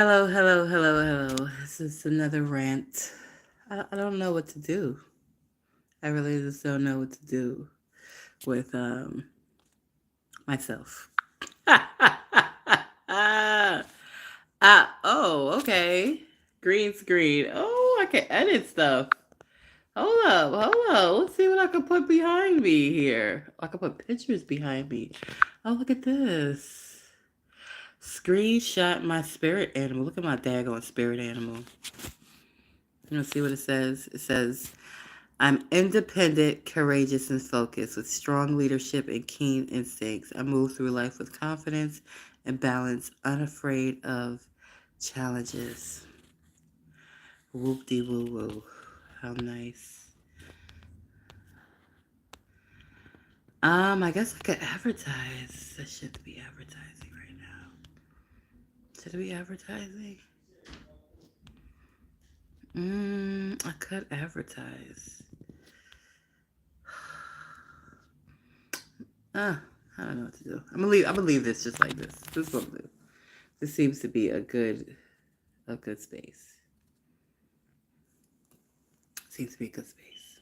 Hello, hello, hello, hello. This is another rant. I don't know what to do. I really just don't know what to do with myself. Okay. Green screen. Oh, I can edit stuff. Hold up. Let's see what I can put behind me here. I can put pictures behind me. Oh, look at this. Screenshot my spirit animal. Look at my daggone spirit animal. You know, see what it says? It says, I'm independent, courageous, and focused with strong leadership and keen instincts. I move through life with confidence and balance, unafraid of challenges. Whoop de woo woo. How nice. I guess I could advertise. I should be advertising right now. Should I be advertising? I could advertise. Uh, I don't know what to do. I'm gonna leave this just like this. This is what I'm gonna do. This seems to be a good space. Seems to be a good space.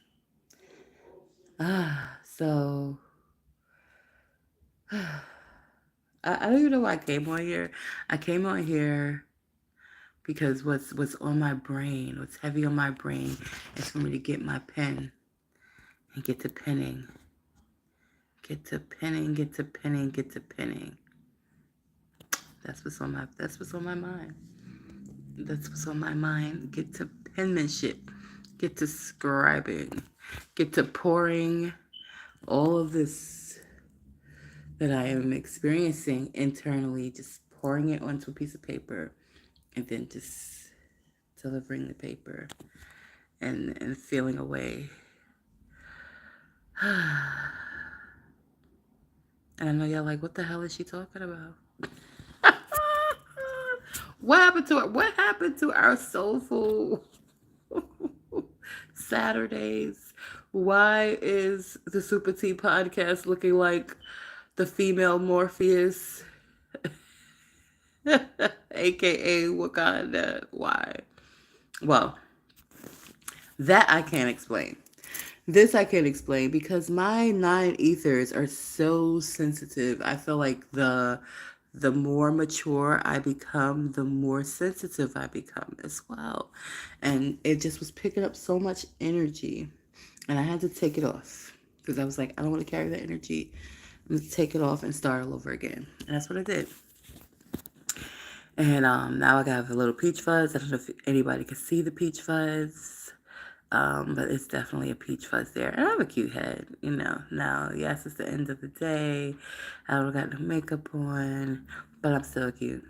So I don't even know why I came on here. I came on here because what's on my brain, what's heavy on my brain, is for me to get my pen and get to penning. Get to penning, get to penning, get to penning. That's what's on my mind. That's what's on my mind. Get to penmanship. Get to scribing. Get to pouring all of this that I am experiencing internally, just pouring it onto a piece of paper and then just delivering the paper and feeling away. And I know y'all like, what the hell is she talking about? What happened to our soulful Saturdays? Why is the SupaTea podcast looking like the female Morpheus, aka Wakanda? Why? Well, that I can't explain. This I can explain because my nine ethers are so sensitive. I feel like the more mature I become, the more sensitive I become as well. And it just was picking up so much energy. And I had to take it off because I was like, I don't want to carry that energy. I'm going to take it off and start all over again. And that's what I did. And now I got a little peach fuzz. I don't know if anybody can see the peach fuzz. But it's definitely a peach fuzz there. And I have a cute head, you know. Now, yes, it's the end of the day. I don't got no makeup on, but I'm still cute.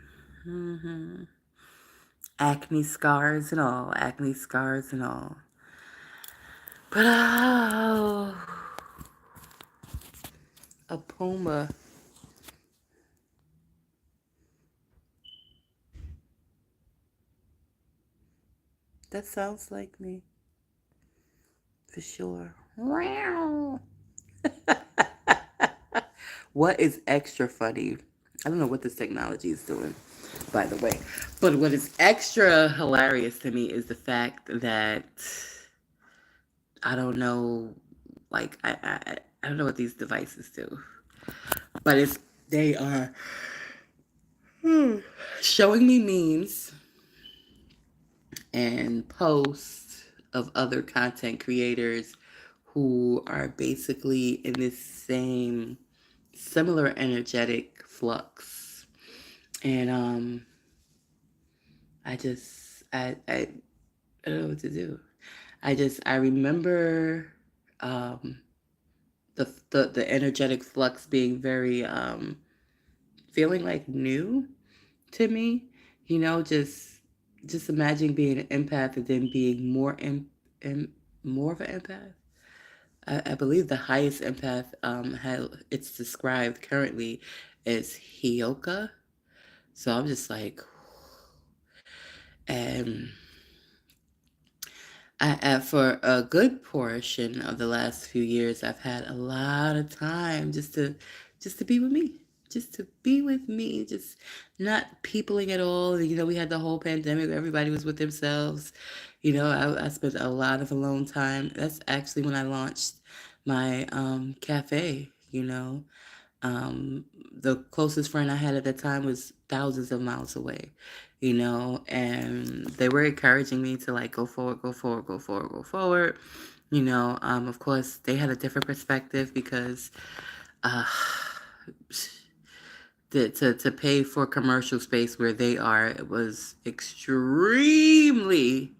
Acne scars and all. Acne scars and all. But, oh, a puma. That sounds like me. For sure. What is extra funny? I don't know what this technology is doing, by the way. But what is extra hilarious to me is the fact that I don't know, like I don't know what these devices do, but they are showing me memes and posts of other content creators who are basically in this same similar energetic flux. And I just I don't know what to do. I remember um the energetic flux being very feeling like new to me. You know, just imagine being an empath and then being more of an empath. I believe the highest empath had it's described currently as Hioka. So I'm just like, and for a good portion of the last few years, I've had a lot of time just to be with me, just to be with me, just not peopling at all. We had the whole pandemic, everybody was with themselves. I spent a lot of alone time. That's actually when I launched my cafe. The closest friend I had at the time was thousands of miles away, and they were encouraging me to like go forward, go forward, go forward, go forward. Of course, they had a different perspective because uh, to pay for commercial space where they are, it was extremely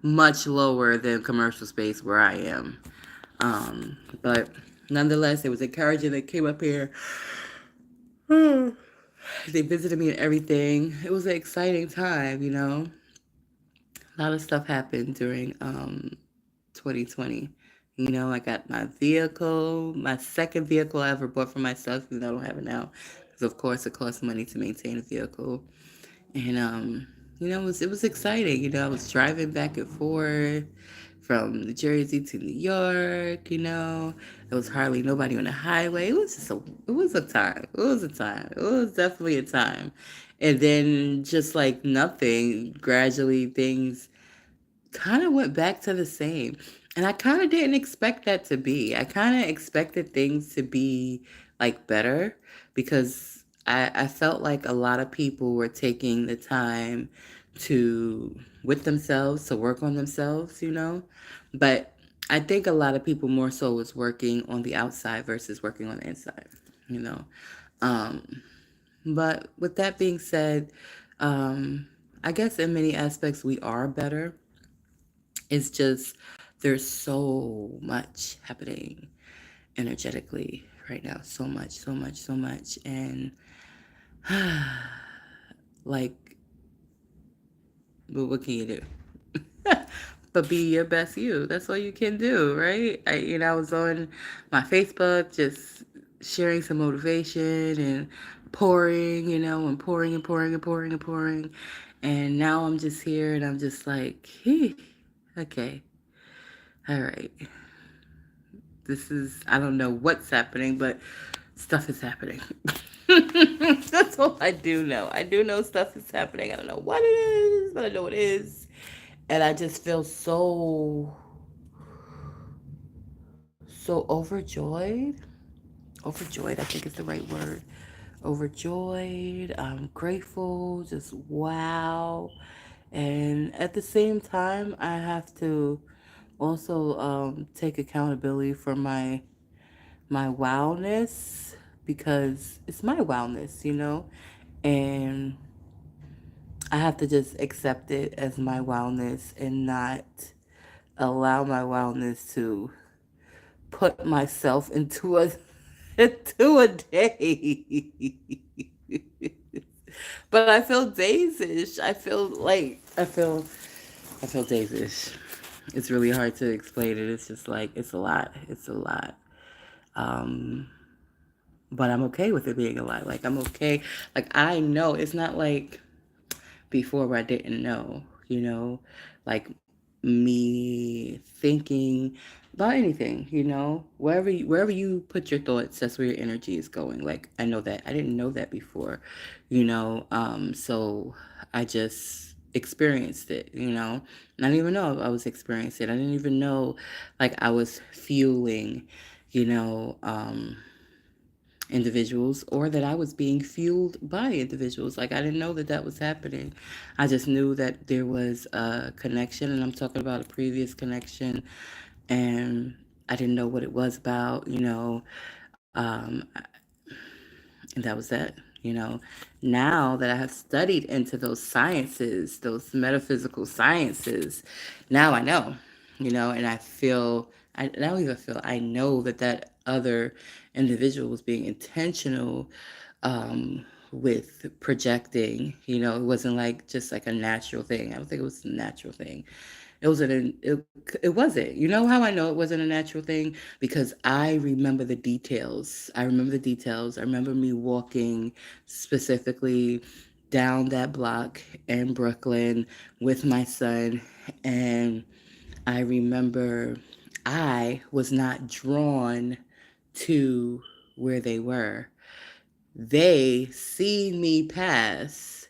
much lower than commercial space where I am. But nonetheless, it was encouraging. They came up here. They visited me and everything. It was an exciting time. A lot of stuff happened during 2020. I got my vehicle, my second vehicle I ever bought for myself, even though I don't have it now. Because of course it costs money to maintain a vehicle. And it was exciting. I was driving back and forth from New Jersey to New York. There was hardly nobody on the highway. It was a time. It was a time. It was definitely a time. And then just like nothing, gradually things kind of went back to the same. And I kind of didn't expect that to be. I kind of expected things to be like better because I felt like a lot of people were taking the time to, with themselves, to work on themselves. But I think a lot of people more so was working on the outside versus working on the inside, you know. Um, but with that being said, I guess in many aspects we are better. It's just there's so much happening energetically right now. So much, so much, so much. And like, but what can you do? But be your best you. That's all you can do, right? I was on my Facebook just sharing some motivation and pouring and pouring and pouring and pouring. And now I'm just here and I'm just like, okay, all right. I don't know what's happening, but stuff is happening. That's all I do know. I do know stuff is happening. I don't know what it is, but I know it is. And I just feel so overjoyed. Overjoyed, I think is the right word. Overjoyed. I'm grateful. Just wow. And at the same time, I have to also take accountability for my wildness because it's my wildness. And I have to just accept it as my wildness and not allow my wildness to put myself into a into a day. But I feel daisish. I feel daisish. It's really hard to explain it. It's just like it's a lot. It's a lot. Um, but I'm okay with it being a lot. Like I'm okay. Like I know it's not like before where I didn't know, like me thinking about anything. Wherever you put your thoughts, that's where your energy is going. Like I know that. I didn't know that before. So I just experienced it. And I didn't even know I was experiencing it. I didn't even know like I was fueling, you know, individuals or that I was being fueled by individuals. Like I didn't know that that was happening. I just knew that there was a connection, and I'm talking about a previous connection, and I didn't know what it was about. Um, and that was that. Now that I have studied into those sciences, those metaphysical sciences, now I know, and I don't even feel, I know that that other individual was being intentional with projecting. It wasn't like just like a natural thing. I don't think it was a natural thing. It wasn't. You know how I know it wasn't a natural thing? Because I remember the details. I remember the details. I remember me walking specifically down that block in Brooklyn with my son. And I remember I was not drawn to where they were. they seen me pass,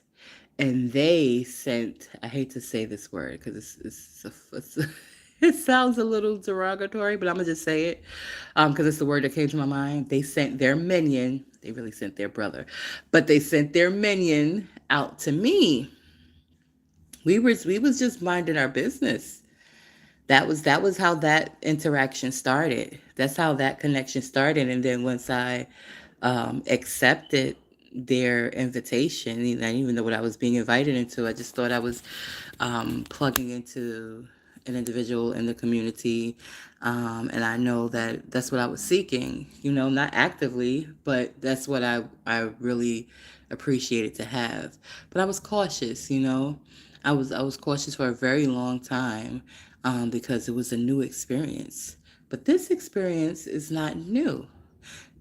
and they sent, I hate to say this word because it sounds a little derogatory, but I'm gonna just say it because it's the word that came to my mind. They sent their minion. They really sent their brother, but they sent their minion out to me. We was just minding our business. That was how that interaction started. That's how that connection started. And then once I accepted their invitation, and I didn't even know what I was being invited into. I just thought I was plugging into an individual in the community, and I know that that's what I was seeking. Not actively, but that's what I really appreciated to have. But I was cautious. I was cautious for a very long time because it was a new experience. But this experience is not new.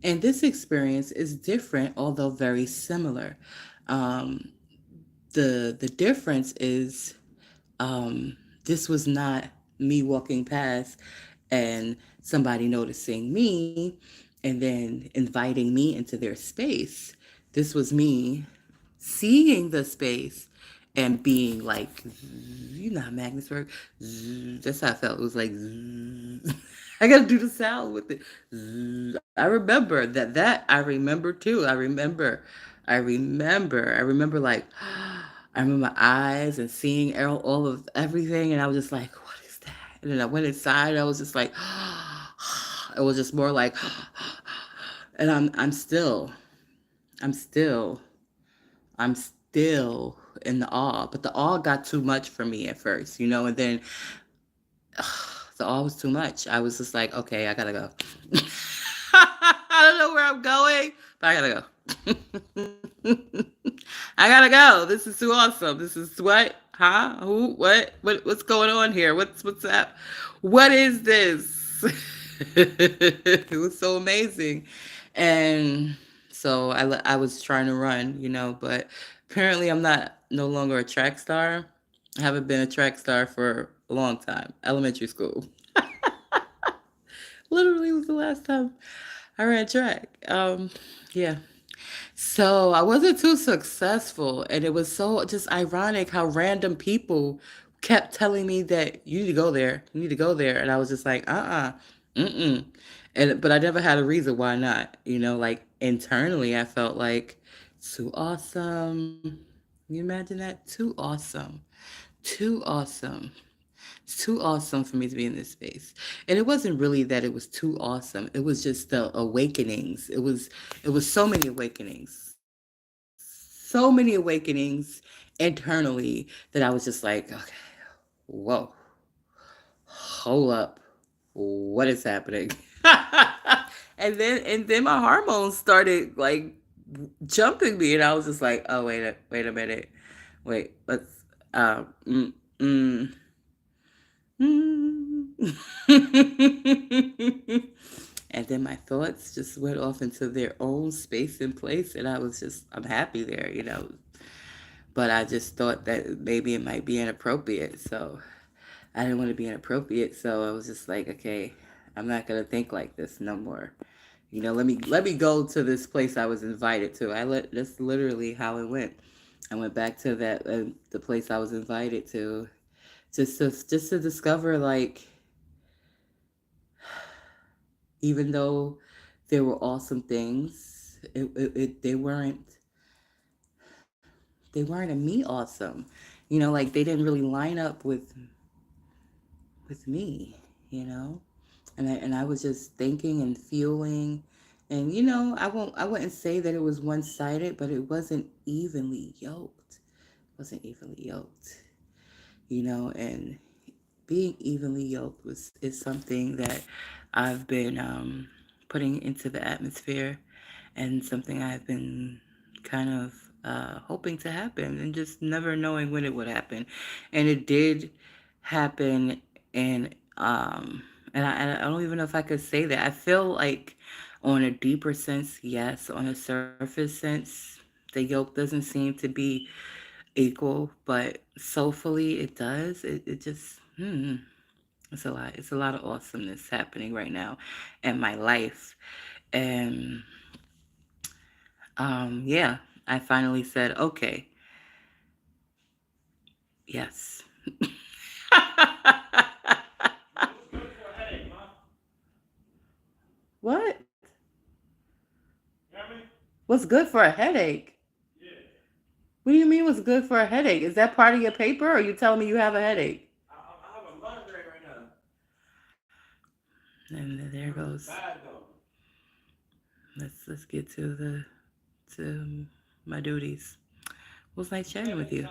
And this experience is different, although very similar. Um, the difference is this was not me walking past and somebody noticing me and then inviting me into their space. This was me seeing the space and being like, how magnets work. That's how I felt. It was like, I gotta do the sound with it. I remember that I remember too. I remember like, I remember my eyes and seeing all of everything, and I was just like, what is that? And then I went inside. I was just like, it was just more like, and I'm still I'm still in the awe, but the awe got too much for me at first, and then the awe was too much. I was just like, okay, I gotta go. I don't know where I'm going, but I gotta go. I gotta go. This is too awesome. This is what? Huh? Who? What's going on here? What's that? What is this? It was so amazing, and so I was trying to run, but apparently I'm not no longer a track star. I haven't been a track star for a long time. Elementary school. Literally was the last time I ran track. Yeah. So I wasn't too successful, and it was so just ironic how random people kept telling me that you need to go there, you need to go there, and I was just like, mm-mm. And but I never had a reason why not. Like internally, I felt like too awesome. Can you imagine that? Too awesome, too awesome. It's too awesome for me to be in this space. And it wasn't really that it was too awesome. It was just the awakenings. It was so many awakenings. So many awakenings internally that I was just like, okay, whoa, hold up. What is happening? And then my hormones started like jumping me, and I was just like, oh wait a minute. Wait, let's mm, mm, mm. And then my thoughts just went off into their own space and place, and I'm happy there. But I just thought that maybe it might be inappropriate, so I didn't want to be inappropriate, so I was just like, okay, I'm not gonna think like this no more. Let me go to this place I was invited to. That's literally how it went. I went back to that the place I was invited to, just to discover, like, even though there were awesome things, they weren't in me awesome. Like they didn't really line up with me. You know, and I was just thinking and feeling, and I wouldn't say that it was one sided, but it wasn't evenly yoked. It wasn't evenly yoked. And being evenly yoked is something that I've been putting into the atmosphere, and something I've been kind of hoping to happen, and just never knowing when it would happen. And it did happen, and and I don't even know if I could say that. I feel like on a deeper sense, yes. On a surface sense, the yoke doesn't seem to be equal, but soulfully it does. It just it's a lot. It's a lot of awesomeness happening right now in my life. And Yeah, I finally said, okay, yes. What? What's good for a headache? What do you mean what's good for a headache? Is that part of your paper or are you telling me you have a headache? And there goes. Let's get to my duties. It was nice chatting with you.